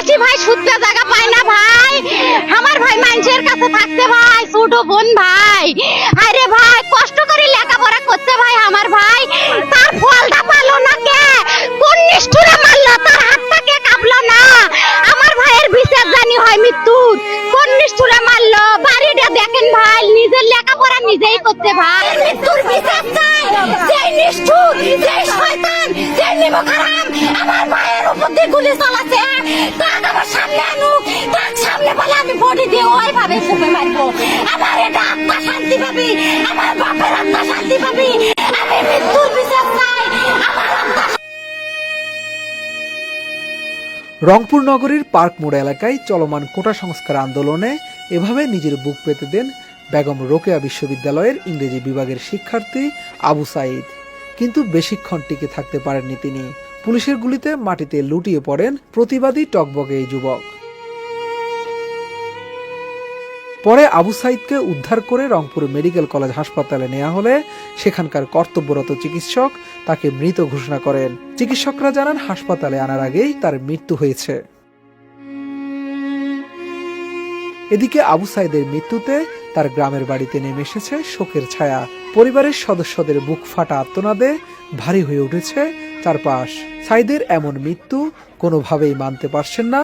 প্রবাসী ভাই সুদে জায়গা পায় না ভাই, আমার ভাই মানুষের কাছে থাকতে ভাই, ছোট বোন ভাই, আরে ভাই কষ্ট করে লেখাপড়া করতে ভাই, আমার ভাই তার ফলটা পালো না কে, কোন নিষ্ঠুরে মারলো, তার হাতটা কে কাঁপলো না, আমার ভাইয়ের বিচার জানি হয় মৃত্যুর, কোন নিষ্ঠুরে মারলো, বাড়িটা দেখেন ভাই, নিজের লেখাপড়া নিজেই করতে ভাই, মৃত্যুর বিচার চাই, যেই নিষ্ঠুর, যেই শয়তান, যেই নিমকহারাম আমার ভাইয়ের উপর দিয়ে গুলি চালাচ্ছে, তাক আমার সামনে আনুক, তাক সামনে বলে আমি বডি দিয়ে ওইভাবে ফুপে মারবো, আমার এটা আত্মা শান্তি পাবি, আমার বাপের আত্মা শান্তি পাবি, আমি মৃত্যুর বিচার চাই, আমার আত্মা। রংপুর নগরীর পার্ক মোড় এলাকায় চলমান কোটা সংস্কার আন্দোলনে এভাবে নিজের বুক পেতে দেন বেগম রোকেয়া বিশ্ববিদ্যালয়ের ইংরেজি বিভাগের শিক্ষার্থী আবু সাঈদ। কিন্তু বেশিক্ষণ টিকে থাকতে পারেননি তিনি। পুলিশের গুলিতে মাটিতে লুটিয়ে পড়েন প্রতিবাদী টকবকে এই যুবক। পরে আবু সাঈদকে উদ্ধার করে রংপুর মেডিকেল কলেজ হাসপাতালে নেওয়া হলে সেখানকার কর্তব্যরত চিকিৎসক তাকে মৃত ঘোষণা করেন। চিকিৎসকরা জানান হাসপাতালে আনার আগেই তার মৃত্যু হয়েছে। এদিকে আবু সাঈদের মৃত্যুতে তার গ্রামের বাড়িতে নেমে এসেছে শোকের ছায়া। পরিবারের সদস্যদের বুক ফাটা আর্তনাদে ভারী হয়ে উঠেছে চারপাশ। সাঈদের এমন মৃত্যু কোনোভাবেই মানতে পারছেন না